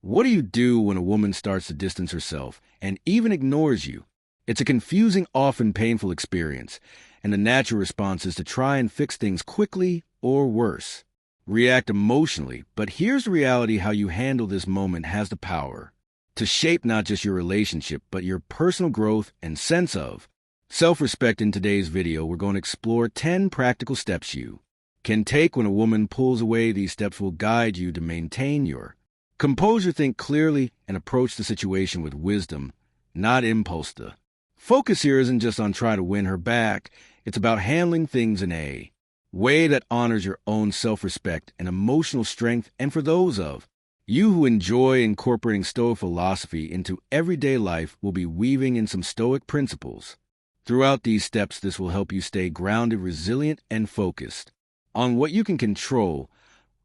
What do you do when a woman starts to distance herself and even ignores you? It's a confusing, often painful experience, and the natural response is to try and fix things quickly or worse, react emotionally. But here's the reality: how you handle this moment has the power to shape not just your relationship, but your personal growth and sense of self-respect. In today's video, we're going to explore 10 practical steps you can take when a woman pulls away. These steps will guide you to maintain your composure, think clearly, and approach the situation with wisdom, not impulse. The focus here isn't just on trying to win her back. It's about handling things in a way that honors your own self-respect and emotional strength. And for those of you who enjoy incorporating Stoic philosophy into everyday life, will be weaving in some Stoic principles throughout these steps. This will help you stay grounded, resilient, and focused on what you can control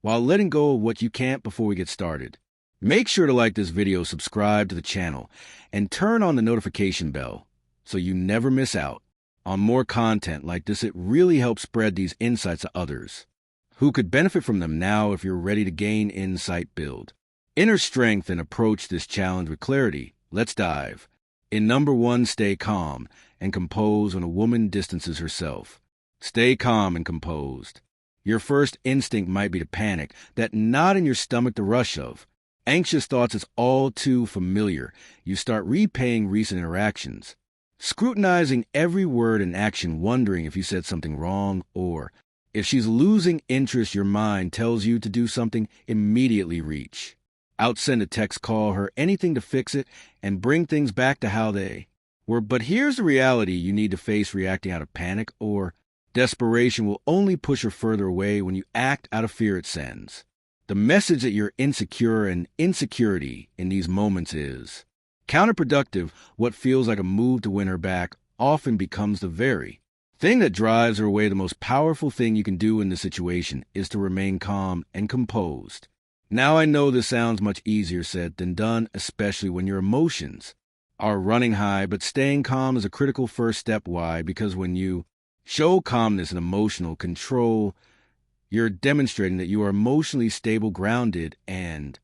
while letting go of what you can't. Before we get started, make sure to like this video, subscribe to the channel, and turn on the notification bell so you never miss out on more content like this. It really helps spread these insights to others who could benefit from them. Now, if you're ready to gain insight, build inner strength, and approach this challenge with clarity, let's dive in. Number 1, stay calm and composed when a woman distances herself. Stay calm and composed. Your first instinct might be to panic, that knot in your stomach, the rush of anxious thoughts is all too familiar. You start replaying recent interactions, scrutinizing every word and action, wondering if you said something wrong or if she's losing interest. Your mind tells you to do something. Immediately reach out, send a text, call her, anything to fix it and bring things back to how they were. But here's the reality you need to face: reacting out of panic or desperation will only push her further away. When you act out of fear, it sends the message that you're insecure, and insecurity in these moments is counterproductive. What feels like a move to win her back often becomes the very thing that drives her away. The most powerful thing you can do in this situation is to remain calm and composed. Now, I know this sounds much easier said than done, especially when your emotions are running high, but staying calm is a critical first step. Why? Because when you show calmness and emotional control, you're demonstrating that you are emotionally stable, grounded, and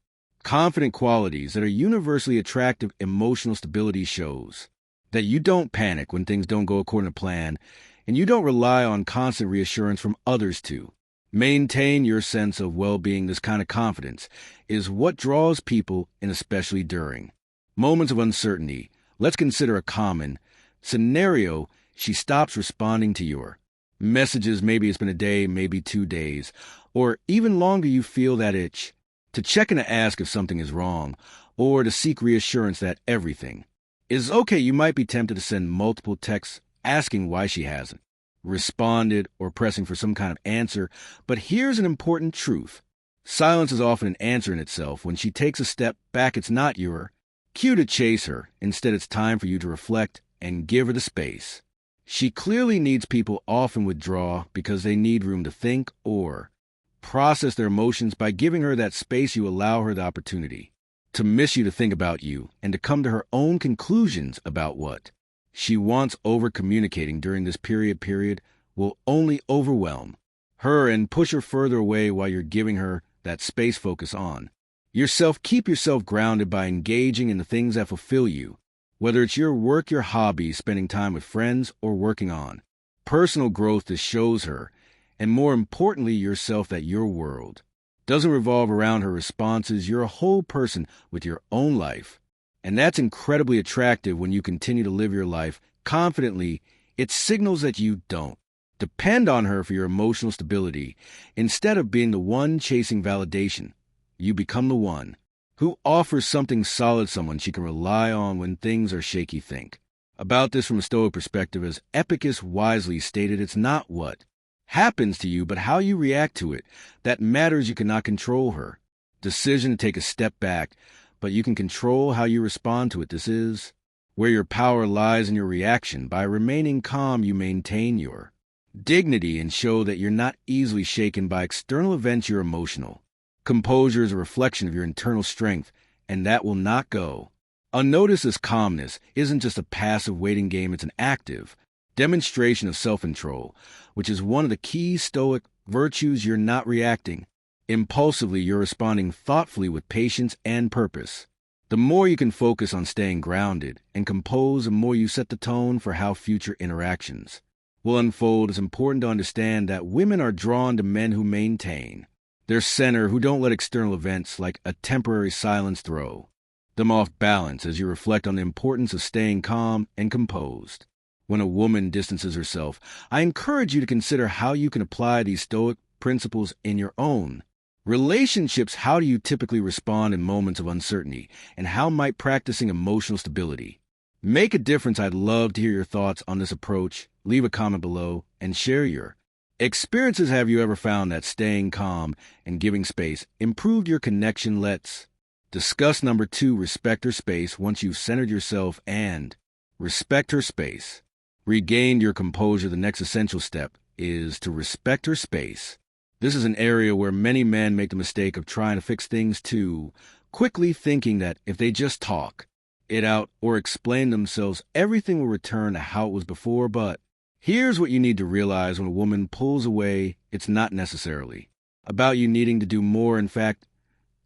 confident, qualities that are universally attractive. Emotional stability shows that you don't panic when things don't go according to plan, and you don't rely on constant reassurance from others to maintain your sense of well-being. This kind of confidence is what draws people in, especially during moments of uncertainty. Let's consider a common scenario. She stops responding to your messages. Maybe it's been a day, maybe 2 days, or even longer. You feel that itch to check in to ask if something is wrong or to seek reassurance that everything is okay. You might be tempted to send multiple texts asking why she hasn't responded or pressing for some kind of answer. But here's an important truth: silence is often an answer in itself. When she takes a step back, it's not your cue to chase her. Instead, it's time for you to reflect and give her the space she clearly needs. People often withdraw because they need room to think or process their emotions. By giving her that space, you allow her the opportunity to miss you, to think about you, and to come to her own conclusions about what she wants. Over communicating during this period will only overwhelm her and push her further away. While you're giving her that space, focus on yourself. Keep yourself grounded by engaging in the things that fulfill you, whether it's your work, your hobbies, spending time with friends, or working on personal growth. This shows her, and more importantly yourself, that your world doesn't revolve around her responses. You're a whole person with your own life, and that's incredibly attractive. When you continue to live your life confidently, it signals that you don't depend on her for your emotional stability. Instead of being the one chasing validation, you become the one who offers something solid, someone she can rely on when things are shaky. Think about this from a Stoic perspective. As Epictetus wisely stated, it's not what happens to you, but how you react to it that matters. You cannot control her decision to take a step back, but you can control how you respond to it. This is where your power lies, in your reaction. By remaining calm, you maintain your dignity and show that you're not easily shaken by external events. Your emotional composure is a reflection of your internal strength, and that will not go unnoticed. This calmness isn't just a passive waiting game, it's an active demonstration of self-control, which is one of the key Stoic virtues. You're not reacting Impulsively, you're responding thoughtfully with patience and purpose. The more you can focus on staying grounded and composed, the more you set the tone for how future interactions will unfold. It's important to understand that women are drawn to men who maintain their center, who don't let external events like a temporary silence throw them off balance, as you reflect on the importance of staying calm and composed. When a woman distances herself, I encourage you to consider how you can apply these Stoic principles in your own relationships. How do you typically respond in moments of uncertainty, and how might practicing emotional stability make a difference? I'd love to hear your thoughts on this approach. Leave a comment below and share your experiences. Have you ever found that staying calm and giving space improved your connection? Let's discuss number 2, respect her space. Once you've centered yourself and respect her space, regained your composure, the next essential step is to respect her space. This is an area where many men make the mistake of trying to fix things too quickly, thinking that if they just talk it out or explain themselves, everything will return to how it was before. But here's what you need to realize: when a woman pulls away, it's not necessarily about you needing to do more. In fact,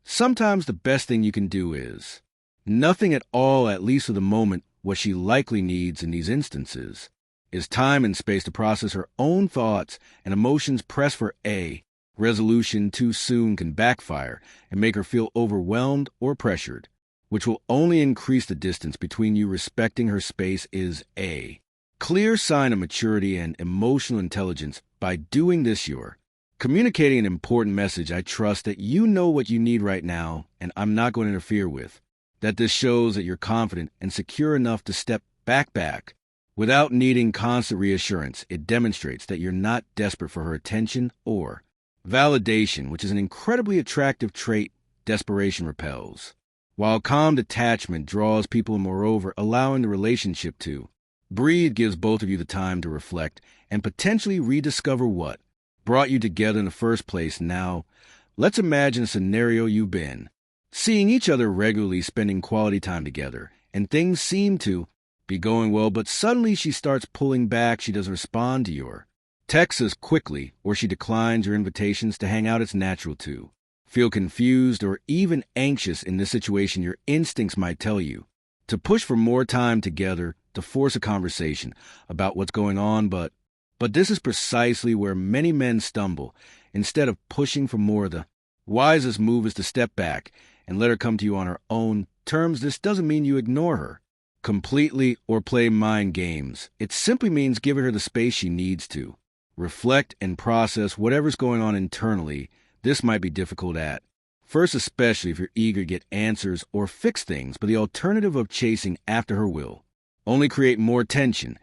sometimes the best thing you can do is nothing at all, at least for the moment. What she likely needs in these instances is time and space to process her own thoughts and emotions. Press for a resolution too soon can backfire and make her feel overwhelmed or pressured, which will only increase the distance between you. Respecting her space is a clear sign of maturity and emotional intelligence. By doing this, you're communicating an important message. I trust that you know what you need right now, and I'm not going to interfere with that. This shows that you're confident and secure enough to step back without needing constant reassurance. It demonstrates that you're not desperate for her attention or validation, which is an incredibly attractive trait. Desperation repels, while calm detachment draws people. Moreover, allowing the relationship to breathe gives both of you the time to reflect and potentially rediscover what brought you together in the first place. Now, let's imagine a scenario: you've been seeing each other regularly, spending quality time together, and things seem to be going well, but suddenly she starts pulling back. She doesn't respond to your texts as quickly, or she declines your invitations to hang out. It's natural to feel confused or even anxious. In this situation, your instincts might tell you to push for more time together, to force a conversation about what's going on, but this is precisely where many men stumble. Instead of pushing for more, the wisest move is to step back and let her come to you on her own terms. This doesn't mean you ignore her completely or play mind games. It simply means giving her the space she needs to reflect and process whatever's going on internally. This might be difficult at first, especially if you're eager to get answers or fix things, but the alternative of chasing after her will only create more tension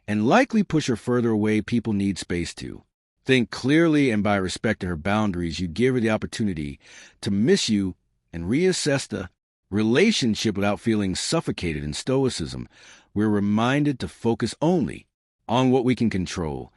and likely push her further away. People need space to think clearly, and by respecting her boundaries, you give her the opportunity to miss you and reassess the relationship without feeling suffocated. In Stoicism, we're reminded to focus only on what we can control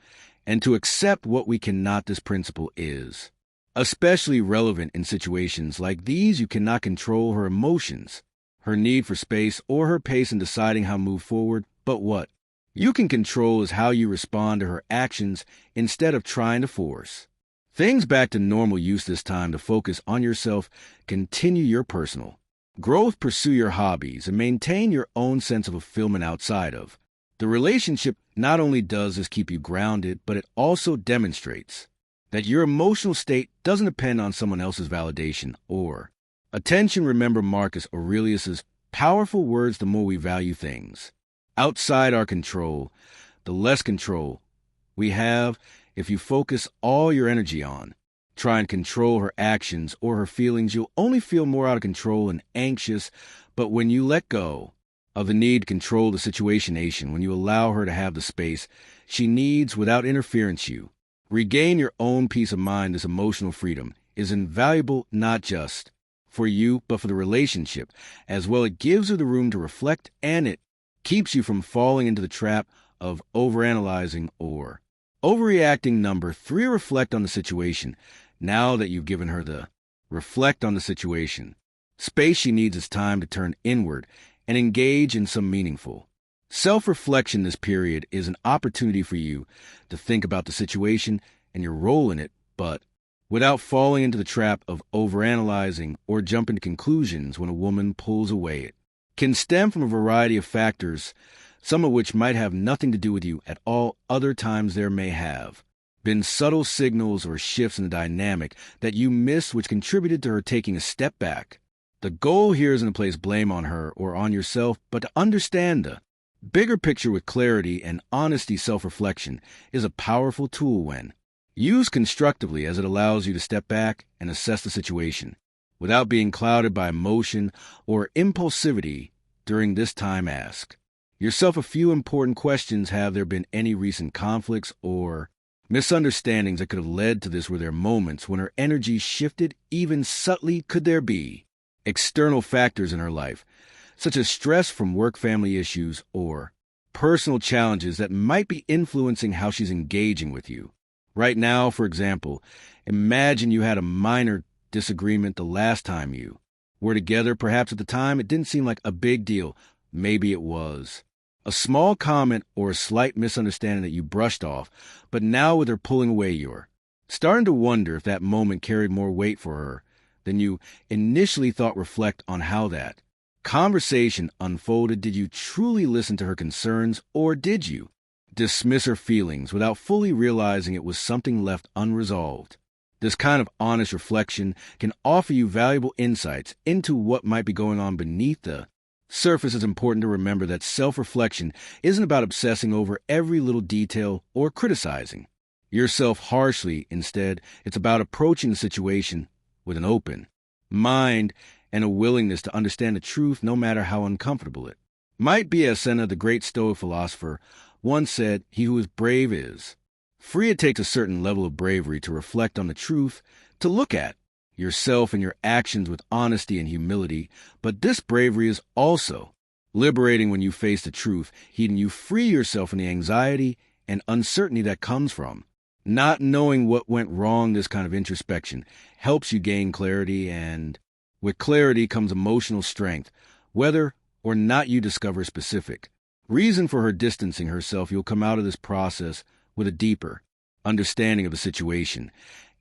and to accept what we cannot. This principle is especially relevant in situations like these. You cannot control her emotions, her need for space, or her pace in deciding how to move forward, but what you can control is how you respond to her actions. Instead of trying to force things back to normal, use this time to focus on yourself, continue your personal growth, pursue your hobbies, and maintain your own sense of fulfillment outside of the relationship. Not only does this keep you grounded, but it also demonstrates that your emotional state doesn't depend on someone else's validation or attention. Remember Marcus Aurelius's powerful words: the more we value things outside our control, the less control we have. If you focus all your energy on trying to control her actions or her feelings, you'll only feel more out of control and anxious. But when you let go of the need to control the situation, when you allow her to have the space she needs without interference, you regain your own peace of mind. This emotional freedom is invaluable, not just for you, but for the relationship as well. It gives her the room to reflect, and it keeps you from falling into the trap of overanalyzing or overreacting. Number 3, reflect on the situation. Now that you've given her the reflect on the situation space she needs, it's time to turn inward and engage in some meaningful self-reflection. This period is an opportunity for you to think about the situation and your role in it, but without falling into the trap of overanalyzing or jumping to conclusions when a woman pulls away. It can stem from a variety of factors, some of which might have nothing to do with you at all. Other times there may have been subtle signals or shifts in the dynamic that you missed which contributed to her taking a step back. The goal here isn't to place blame on her or on yourself, but to understand the bigger picture with clarity and honesty. Self-reflection is a powerful tool when used constructively, as it allows you to step back and assess the situation without being clouded by emotion or impulsivity. During this time, ask yourself a few important questions. Have there been any recent conflicts or misunderstandings that could have led to this? Were there moments when her energy shifted even subtly? Could there be external factors in her life, such as stress from work-family issues or personal challenges that might be influencing how she's engaging with you? Right now, for example, imagine you had a minor disagreement the last time you were together. Perhaps at the time it didn't seem like a big deal. Maybe it was a small comment or a slight misunderstanding that you brushed off, but now with her pulling away, you're starting to wonder if that moment carried more weight for her than you initially thought. Reflect on how that conversation unfolded. Did you truly listen to her concerns, or did you dismiss her feelings without fully realizing it was something left unresolved? This kind of honest reflection can offer you valuable insights into what might be going on beneath the surface. It's important to remember that self-reflection isn't about obsessing over every little detail or criticizing yourself harshly. Instead, it's about approaching the situation with an open mind and a willingness to understand the truth, no matter how uncomfortable it might be. As Seneca, the great Stoic philosopher, once said, "He who is brave is free." It takes a certain level of bravery to reflect on the truth, to look at yourself and your actions with honesty and humility. But this bravery is also liberating. When you face the truth, you free yourself from the anxiety and uncertainty that comes from not knowing what went wrong. This kind of introspection helps you gain clarity, and with clarity comes emotional strength. Whether or not you discover a specific reason for her distancing herself, you'll come out of this process with a deeper understanding of the situation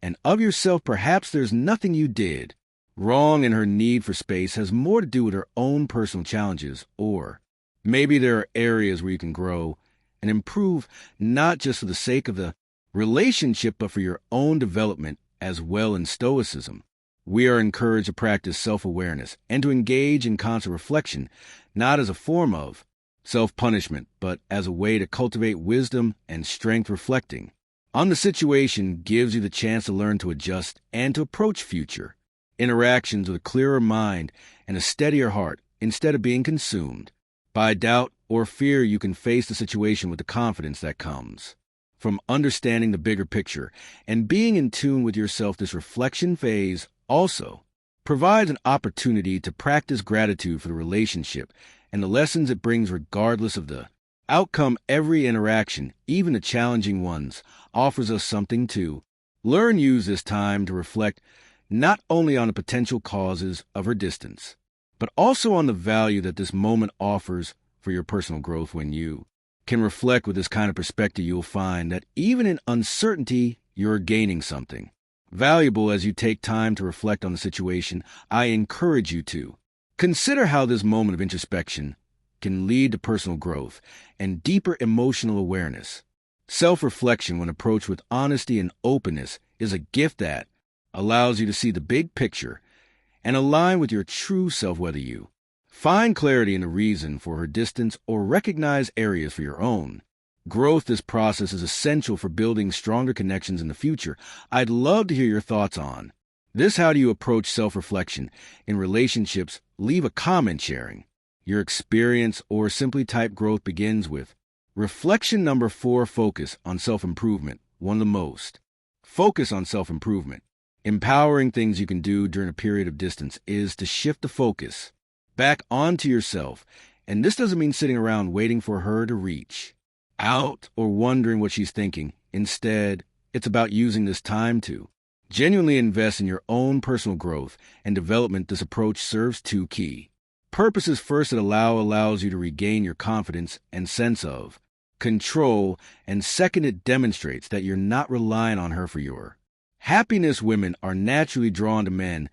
and of yourself. Perhaps there's nothing you did wrong, and her need for space has more to do with her own personal challenges, or maybe there are areas where you can grow and improve, not just for the sake of the relationship, but for your own development as well. In Stoicism, we are encouraged to practice self-awareness and to engage in constant reflection, not as a form of self-punishment, but as a way to cultivate wisdom and strength. Reflecting on the situation gives you the chance to learn to adjust and to approach future interactions with a clearer mind and a steadier heart. Instead of being consumed by doubt or fear, you can face the situation with the confidence that comes from understanding the bigger picture and being in tune with yourself. This reflection phase also provides an opportunity to practice gratitude for the relationship and the lessons it brings, regardless of the outcome. Every interaction, even the challenging ones, offers us something to learn. Use this time to reflect not only on the potential causes of her distance, but also on the value that this moment offers for your personal growth. When you can reflect with this kind of perspective, you'll find that even in uncertainty, you're gaining something valuable. As you take time to reflect on the situation, I encourage you to consider how this moment of introspection can lead to personal growth and deeper emotional awareness. Self-reflection, when approached with honesty and openness, is a gift that allows you to see the big picture and align with your true self. Whether you find clarity in the reason for her distance or recognize areas for your own growth, this process is essential for building stronger connections in the future. I'd love to hear your thoughts on this. How do you approach self-reflection in relationships? Leave a comment sharing your experience, or simply type growth begins with reflection. Number 4, focus on self-improvement. One of the most focus on self-improvement, empowering things you can do during a period of distance is to shift the focus back onto yourself. And this doesn't mean sitting around waiting for her to reach out or wondering what she's thinking. Instead, it's about using this time to genuinely invest in your own personal growth and development. This approach serves 2 key purposes. First, it allows you to regain your confidence and sense of control. And second, it demonstrates that you're not relying on her for your Happiness women are naturally drawn to men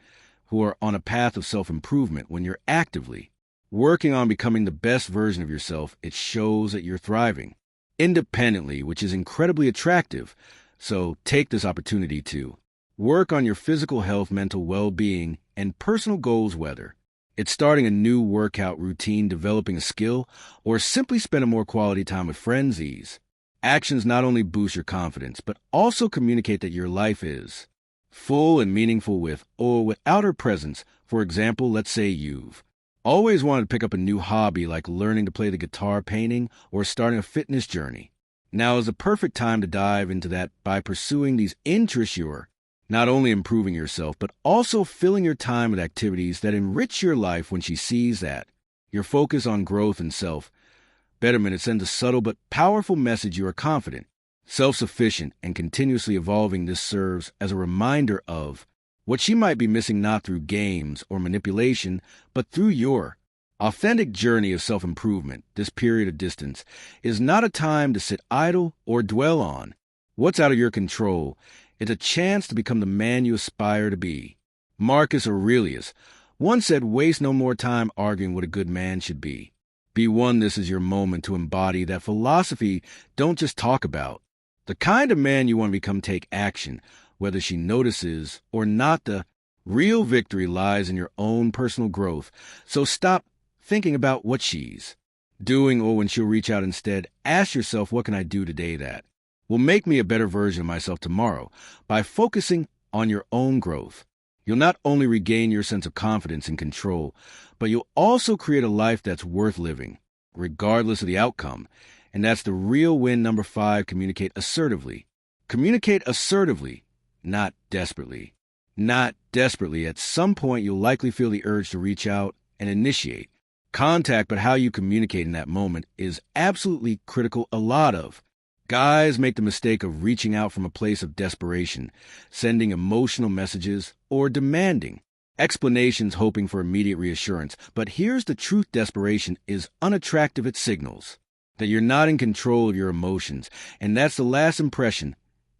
who are on a path of self-improvement. When you're actively working on becoming the best version of yourself, it shows that you're thriving independently, which is incredibly attractive. So take this opportunity to work on your physical health, mental well-being, and personal goals, whether it's starting a new workout routine, developing a skill, or simply spending more quality time with friends. These actions not only boost your confidence, but also communicate that your life is full and meaningful with or without her presence. For example, let's say you've always wanted to pick up a new hobby like learning to play the guitar, painting, or starting a fitness journey. Now is the perfect time to dive into that. By pursuing these interests, you're not only improving yourself, but also filling your time with activities that enrich your life. When she sees that your focus on growth and self-betterment, it sends a subtle but powerful message. You are confident, self-sufficient, and continuously evolving. This serves as a reminder of what she might be missing, not through games or manipulation, but through your authentic journey of self-improvement. This period of distance is not a time to sit idle or dwell on what's out of your control. It's a chance to become the man you aspire to be. Marcus Aurelius once said, "Waste no more time arguing what a good man should be. Be one." This is your moment to embody that philosophy. Don't just talk about the kind of man you want to become. Take action, whether she notices or not. The real victory lies in your own personal growth. So stop thinking about what she's doing or when she'll reach out. Instead, ask yourself, what can I do today that will make me a better version of myself tomorrow? By focusing on your own growth, you'll not only regain your sense of confidence and control, but you'll also create a life that's worth living, regardless of the outcome. And that's the real win. Number 5, communicate assertively. Communicate assertively, not desperately. Not desperately. At some point, you'll likely feel the urge to reach out and initiate contact, but how you communicate in that moment is absolutely critical. A lot of guys make the mistake of reaching out from a place of desperation, sending emotional messages or demanding explanations, hoping for immediate reassurance. But here's the truth: desperation is unattractive. It signals that you're not in control of your emotions, and that's the last impression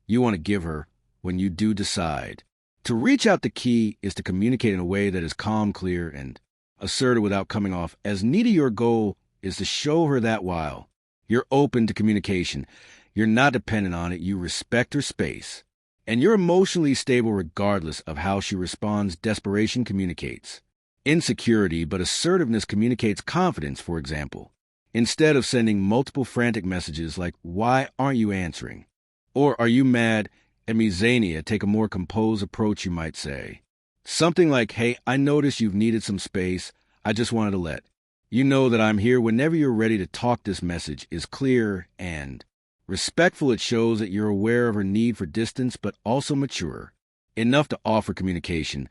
you want to give her when you do decide to reach out. The key is to communicate in a way that is calm, clear, and assertive without coming off as needy. Your goal is to show her that while you're open to communication, you're not dependent on it. You respect her space, and you're emotionally stable regardless of how she responds. Desperation communicates insecurity, but assertiveness communicates confidence. For example, instead of sending multiple frantic messages like, "Why aren't you answering?" or "Are you mad at me, Zania?" take a more composed approach. You might say something like, "Hey, I noticed you've needed some space. I just wanted to let you know that I'm here whenever you're ready to talk." This message is clear and respectful. It shows that you're aware of her need for distance, but also mature enough to offer communication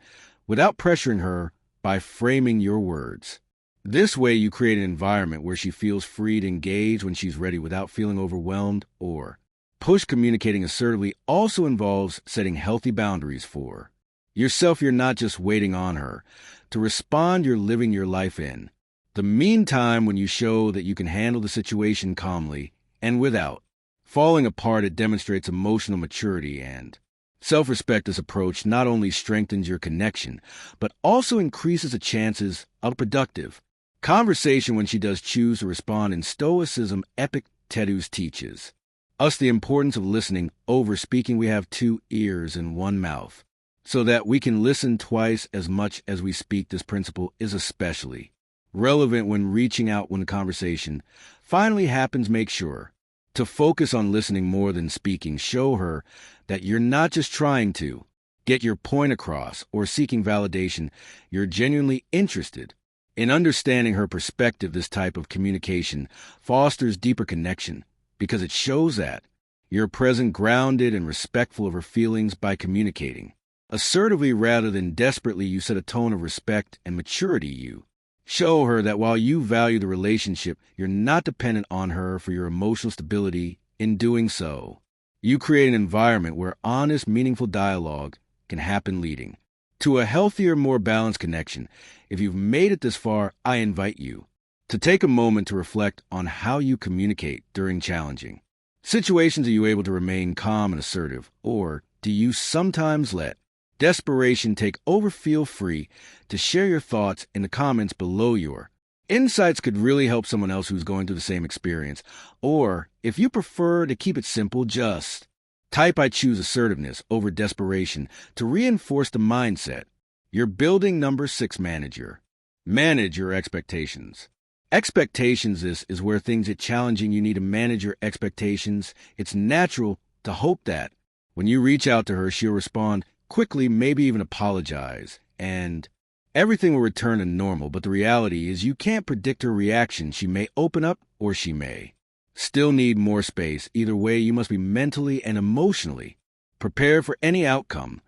without pressuring her. By framing your words this way, you create an environment where she feels free to engage when she's ready without feeling overwhelmed or pushed. Communicating assertively also involves setting healthy boundaries for yourself. You're not just waiting on her to respond, you're living your life in the meantime. When you show that you can handle the situation calmly and without falling apart, it demonstrates emotional maturity and self-respect. This approach not only strengthens your connection, but also increases the chances of a productive conversation when she does choose to respond. In Stoicism, Epictetus teaches us the importance of listening over speaking. We have 2 ears and 1 mouth, so that we can listen twice as much as we speak. This principle is especially relevant when reaching out when the conversation finally happens. Make sure to focus on listening more than speaking. Show her that you're not just trying to get your point across or seeking validation. You're genuinely interested in understanding her perspective. This type of communication fosters deeper connection because it shows that you're present, grounded, and respectful of her feelings. By communicating assertively rather than desperately, you set a tone of respect and maturity. You show her that while you value the relationship, you're not dependent on her for your emotional stability. In doing so, you create an environment where honest, meaningful dialogue can happen, leading to a healthier, more balanced connection. If you've made it this far, I invite you to take a moment to reflect on how you communicate during challenging situations. Are you able to remain calm and assertive, or do you sometimes let desperation take over? Feel free to share your thoughts in the comments below. Your insights could really help someone else who's going through the same experience. Or, if you prefer to keep it simple, just type "I choose assertiveness over desperation" to reinforce the mindset you're building. Number 6, manage your expectations. Expectations is where things get challenging. You need to manage your expectations. It's natural to hope that when you reach out to her, she'll respond quickly, maybe even apologize, and everything will return to normal. But the reality is you can't predict her reaction. She may open up or she may still need more space. Either way, you must be mentally and emotionally prepared for any outcome.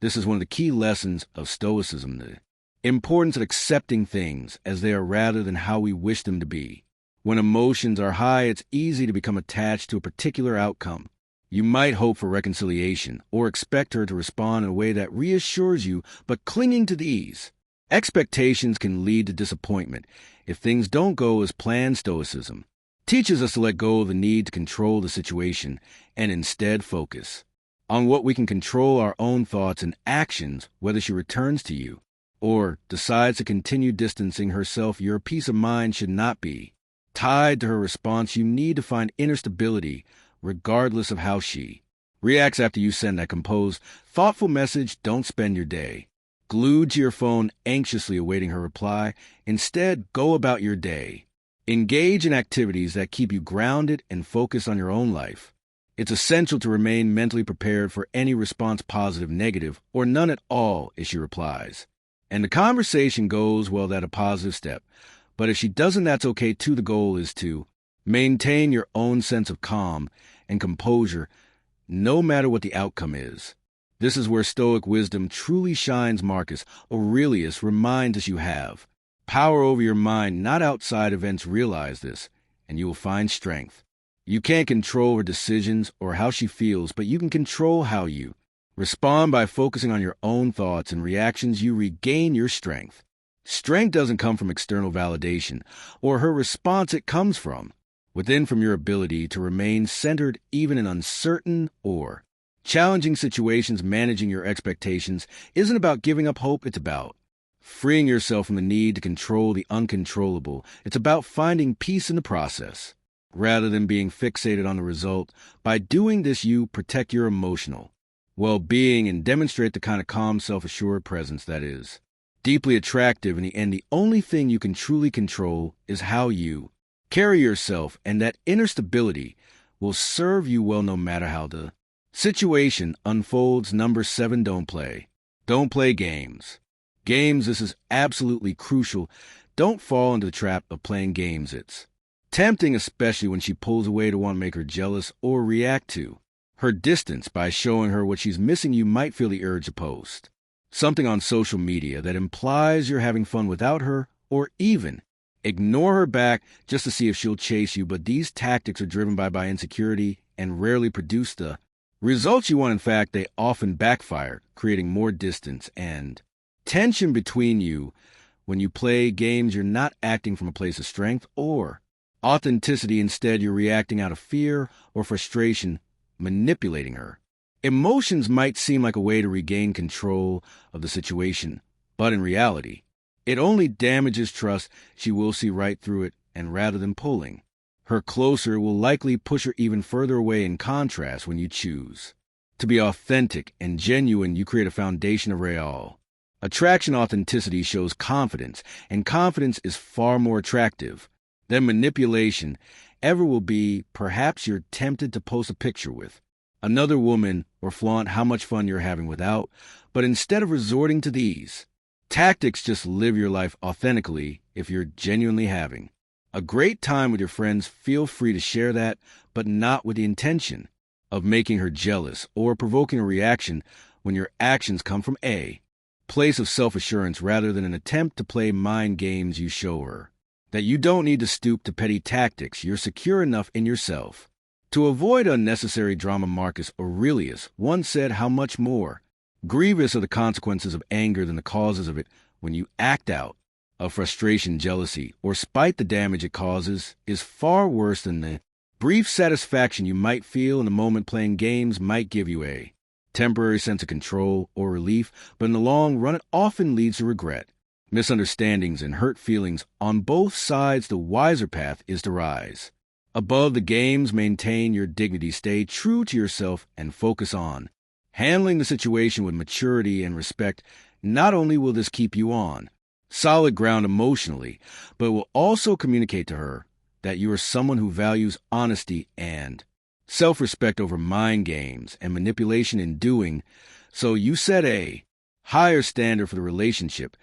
This is one of the key lessons of Stoicism, the importance of accepting things as they are rather than how we wish them to be. When emotions are high, it's easy to become attached to a particular outcome. You might hope for reconciliation or expect her to respond in a way that reassures you, but clinging to these expectations can lead to disappointment if things don't go as planned. Stoicism teaches us to let go of the need to control the situation and instead focus on what we can control: our own thoughts and actions. Whether she returns to you or decides to continue distancing herself, your peace of mind should not be tied to her response. You need to find inner stability regardless of how she reacts after you send that composed, thoughtful message. Don't spend your day glued to your phone, anxiously awaiting her reply. Instead, go about your day. Engage in activities that keep you grounded and focused on your own life. It's essential to remain mentally prepared for any response, positive, negative, or none at all, if she replies and the conversation goes well. That's a positive step. But if she doesn't, that's okay too. The goal is to maintain your own sense of calm and composure, no matter what the outcome is. This is where Stoic wisdom truly shines. Marcus Aurelius reminds us you have power over your mind, not outside events. Realize this, and you will find strength. You can't control her decisions or how she feels, but you can control how you respond. By focusing on your own thoughts and reactions, you regain your strength. Strength doesn't come from external validation or her response. It comes from within, from your ability to remain centered even in uncertain or challenging situations. Managing your expectations isn't about giving up hope. It's about freeing yourself from the need to control the uncontrollable. It's about finding peace in the process rather than being fixated on the result. By doing this, you protect your emotional well-being and demonstrate the kind of calm, self-assured presence that is deeply attractive. In the end, the only thing you can truly control is how you carry yourself, and that inner stability will serve you well no matter how the situation unfolds. Number 7, don't play games. This is absolutely crucial. Don't fall into the trap of playing games. It's tempting, especially when she pulls away, to want to make her jealous or react to her distance. By showing her what she's missing, you might feel the urge to post something on social media that implies you're having fun without her, or even ignore her back just to see if she'll chase you. But these tactics are driven by insecurity and rarely produce the results you want. In fact, they often backfire, creating more distance and tension between you. When you play games, you're not acting from a place of strength or authenticity. Instead, you're reacting out of fear or frustration, manipulating her emotions. Might seem like a way to regain control of the situation, but in reality, it only damages trust. She will see right through it, and rather than pulling her closer, will likely push her even further away. In contrast, when you choose to be authentic and genuine, you create a foundation of real attraction. Authenticity shows confidence, and confidence is far more attractive than manipulation ever will be. Perhaps you're tempted to post a picture with another woman or flaunt how much fun you're having without, but instead of resorting to these tactics, just live your life authentically. If you're genuinely having a great time with your friends, feel free to share that, but not with the intention of making her jealous or provoking a reaction. When your actions come from a place of self-assurance rather than an attempt to play mind games, you show her that you don't need to stoop to petty tactics. You're secure enough in yourself to avoid unnecessary drama. Marcus Aurelius once said, how much more grievous are the consequences of anger than the causes of it. When you act out of frustration, jealousy, or spite, the damage it causes is far worse than the brief satisfaction you might feel in the moment. Playing games might give you a temporary sense of control or relief, but in the long run it often leads to regret, misunderstandings, and hurt feelings. On both sides, the wiser path is to rise above the games, maintain your dignity, stay true to yourself, and focus on handling the situation with maturity and respect. Not only will this keep you on solid ground emotionally, but it will also communicate to her that you are someone who values honesty and self-respect over mind games and manipulation in doing so. You set a higher standard for the relationship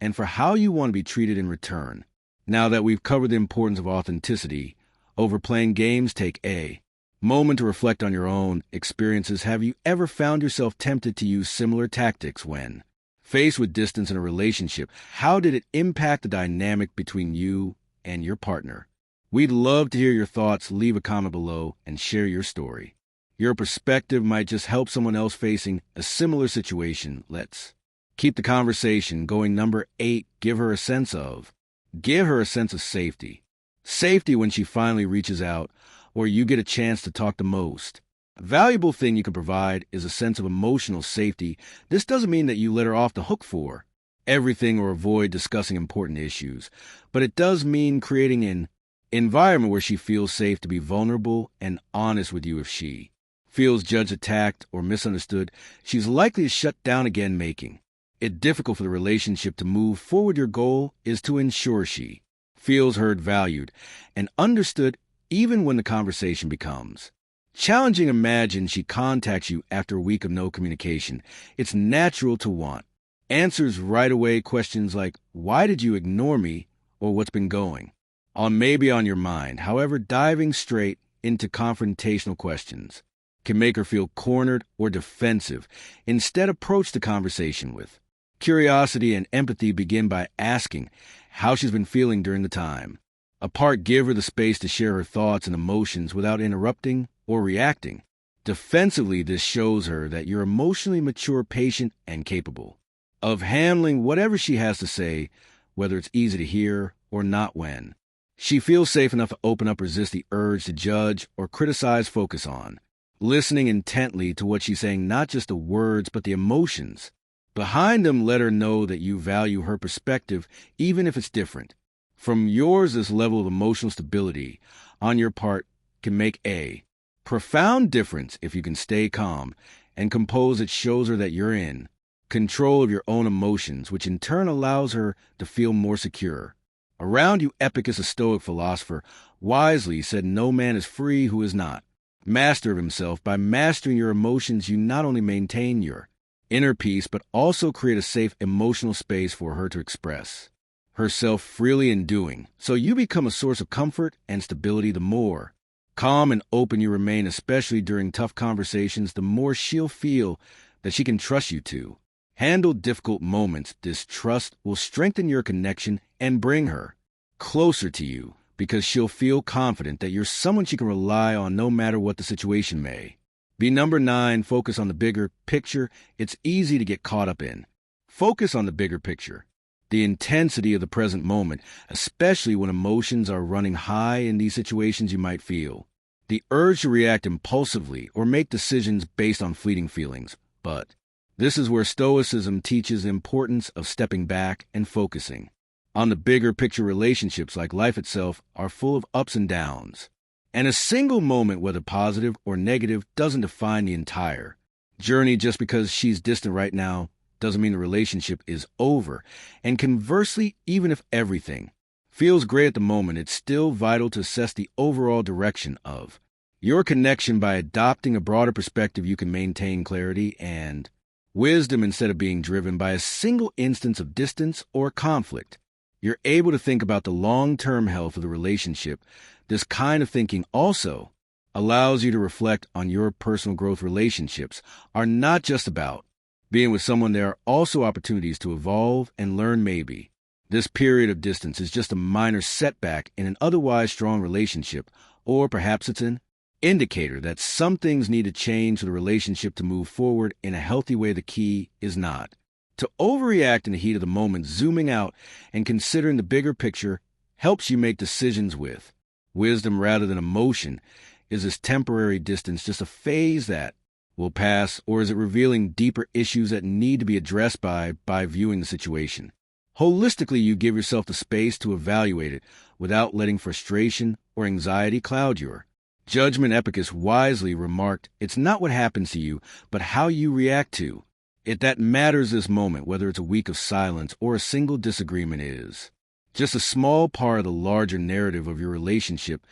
and for how you want to be treated in return. Now that we've covered the importance of authenticity over playing games, take a moment to reflect on your own experiences. Have you ever found yourself tempted to use similar tactics when faced with distance in a relationship? How did it impact the dynamic between you and your partner? We'd love to hear your thoughts. Leave a comment below and share your story. Your perspective might just help someone else facing a similar situation. Let's keep the conversation going. Number 8, give her a sense of safety. Safety when she finally reaches out or you get a chance to talk. The most valuable thing you can provide is a sense of emotional safety. This doesn't mean that you let her off the hook for everything or avoid discussing important issues, but it does mean creating an environment where she feels safe to be vulnerable and honest with you. If she feels judged, attacked, or misunderstood, she's likely to shut down again, making it difficult for the relationship to move forward. Your goal is to ensure she feels heard, valued, and understood even when the conversation becomes challenging. Imagine she contacts you after a week of no communication. It's natural to want answers right away. Questions like, why did you ignore me? Or what's been going on maybe on your mind. However, diving straight into confrontational questions can make her feel cornered or defensive. Instead, approach the conversation with curiosity and empathy. Begin by asking how she's been feeling during the time apart. Give her the space to share her thoughts and emotions without interrupting or reacting defensively. This shows her that you're emotionally mature, patient, and capable of handling whatever she has to say, whether it's easy to hear or not. When she feels safe enough to open up, resist the urge to judge or criticize. Focus on listening intently to what she's saying, not just the words, but the emotions behind them. Let her know that you value her perspective, even if it's different from yours. This level of emotional stability on your part can make a profound difference. If you can stay calm and composed, it shows her that you're in control of your own emotions, which in turn allows her to feel more secure around you. Epictetus, a Stoic philosopher, wisely said, "No man is free who is not master of himself." By mastering your emotions, you not only maintain your inner peace, but also create a safe emotional space for her to express herself freely. In doing so, you become a source of comfort and stability. The more calm and open you remain, especially during tough conversations, the more she'll feel that she can trust you to handle difficult moments. This trust will strengthen your connection and bring her closer to you, because she'll feel confident that you're someone she can rely on no matter what the situation may be. Number 9, focus on the bigger picture. It's easy to get caught up in focus on the bigger picture, the intensity of the present moment, especially when emotions are running high. In these situations, you might feel the urge to react impulsively or make decisions based on fleeting feelings. But this is where Stoicism teaches the importance of stepping back and focusing on the bigger picture. Relationships, like life itself, are full of ups and downs, and a single moment, whether positive or negative, doesn't define the entire journey. Just because she's distant right now doesn't mean the relationship is over. And conversely, even if everything feels great at the moment, it's still vital to assess the overall direction of your connection. By adopting a broader perspective, you can maintain clarity and wisdom instead of being driven by a single instance of distance or conflict. You're able to think about the long-term health of the relationship. This kind of thinking also allows you to reflect on your personal growth. Relationships are not just about being with someone. There are also opportunities to evolve and learn. Maybe this period of distance is just a minor setback in an otherwise strong relationship, or perhaps it's an indicator that some things need to change for the relationship to move forward in a healthy way. The key is not to overreact in the heat of the moment. Zooming out and considering the bigger picture helps you make decisions with wisdom rather than emotion. Is this temporary distance just a phase that will pass, or is it revealing deeper issues that need to be addressed by viewing the situation? Holistically, you give yourself the space to evaluate it without letting frustration or anxiety cloud your judgment. Epictetus wisely remarked, "It's not what happens to you, but how you react to it that matters this moment, whether it's a week of silence or a single disagreement is just a small part of the larger narrative of your relationship.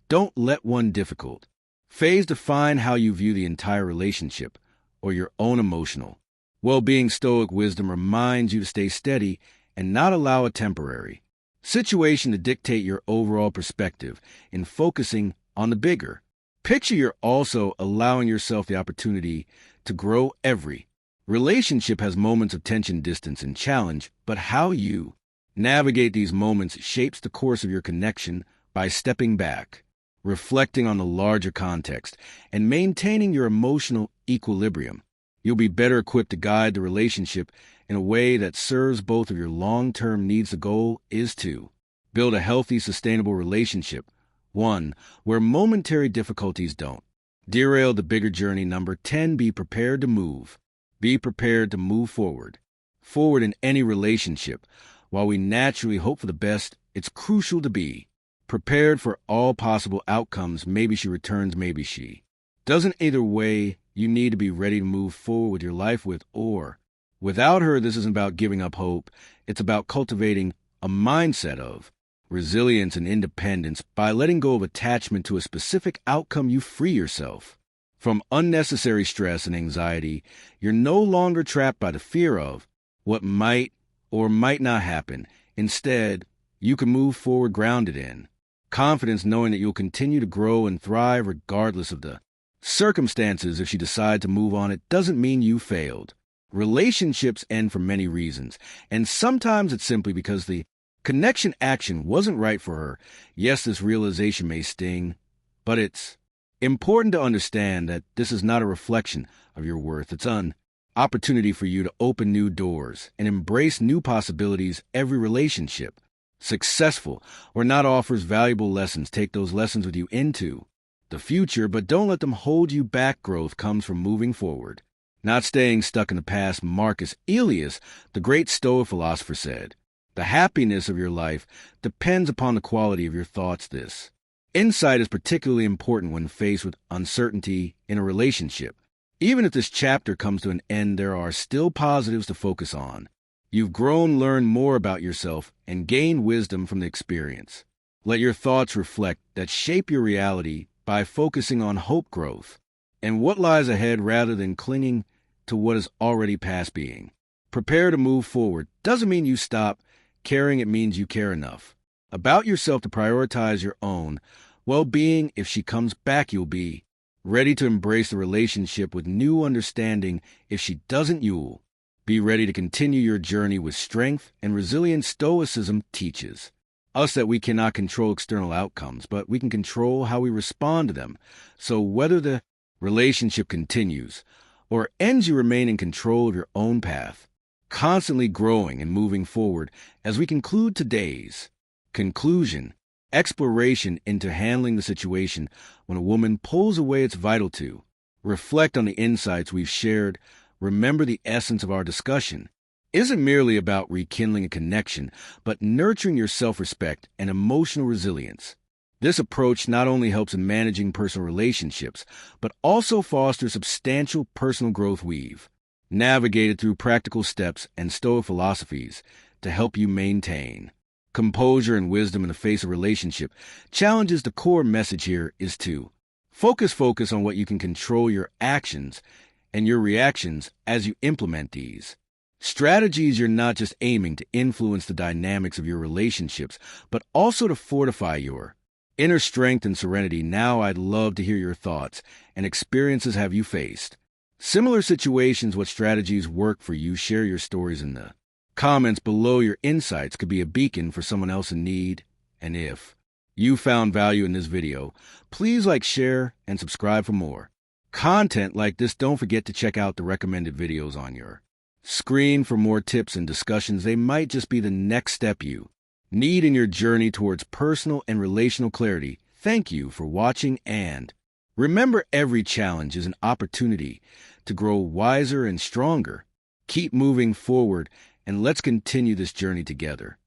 Don't let one difficult phase define how you view the entire relationship or your own emotional well-being." Stoic wisdom reminds you to stay steady and not allow a temporary situation to dictate your overall perspective in focusing on the bigger picture. You're also allowing yourself the opportunity to grow. Every relationship has moments of tension, distance, and challenge, but how you navigate these moments shapes the course of your connection. By stepping back, reflecting on the larger context, and maintaining your emotional equilibrium, you'll be better equipped to guide the relationship in a way that serves both of your long-term needs. The goal is to build a healthy, sustainable relationship, one where momentary difficulties don't derail the bigger journey. Number 10, be prepared to move. Be prepared to move forward in any relationship. While we naturally hope for the best, it's crucial to be prepared for all possible outcomes. Maybe she returns, maybe she doesn't. Either way, you need to be ready to move forward with your life with or without her. This isn't about giving up hope. It's about cultivating a mindset of resilience and independence. By letting go of attachment to a specific outcome, you free yourself from unnecessary stress and anxiety. You're no longer trapped by the fear of what might or might not happen. Instead, you can move forward grounded in confidence, knowing that you'll continue to grow and thrive regardless of the circumstances. If you decide to move on, it doesn't mean you failed. Relationships end for many reasons, and sometimes it's simply because the connection action wasn't right for her. Yes, this realization may sting, but it's important to understand that this is not a reflection of your worth. It's an opportunity for you to open new doors and embrace new possibilities. Every relationship, successful or not, offers valuable lessons. Take those lessons with you into the future, but don't let them hold you back. Growth comes from moving forward, not staying stuck in the past. Marcus Aurelius, the great Stoic philosopher, said, "The happiness of your life depends upon the quality of your thoughts." This insight is particularly important when faced with uncertainty in a relationship. Even if this chapter comes to an end, there are still positives to focus on. You've grown, learned more about yourself, and gained wisdom from the experience. Let your thoughts reflect that shape your reality by focusing on hope, growth, and what lies ahead rather than clinging to what is already past. Being prepared to move forward doesn't mean you stop caring. It means you care enough about yourself to prioritize your own well-being. If she comes back, you'll be ready to embrace the relationship with new understanding. If she doesn't, you'll be ready to continue your journey with strength and resilience. Stoicism teaches us that we cannot control external outcomes, but we can control how we respond to them. So whether the relationship continues or ends, you remain in control of your own path, constantly growing and moving forward. As we conclude today's conclusion, exploration into handling the situation when a woman pulls away, it's vital to reflect on the insights we've shared. Remember, the essence of our discussion isn't merely about rekindling a connection, but nurturing your self-respect and emotional resilience. This approach not only helps in managing personal relationships, but also fosters substantial personal growth. We've navigated through practical steps and Stoic philosophies to help you maintain composure and wisdom in the face of relationship challenges. The core message here is to focus on what you can control, your actions and your reactions as you implement these strategies. You're not just aiming to influence the dynamics of your relationships, but also to fortify your inner strength and serenity. Now, I'd love to hear your thoughts and experiences. Have you faced similar situations? What strategies work for you? Share your stories in the comments below. Your insights could be a beacon for someone else in need. And if you found value in this video, please like, share, and subscribe for more content like this. Don't forget to check out the recommended videos on your screen for more tips and discussions. They might just be the next step you need in your journey towards personal and relational clarity. Thank you for watching, and Remember, every challenge is an opportunity to grow wiser and stronger. Keep moving forward, and let's continue this journey together.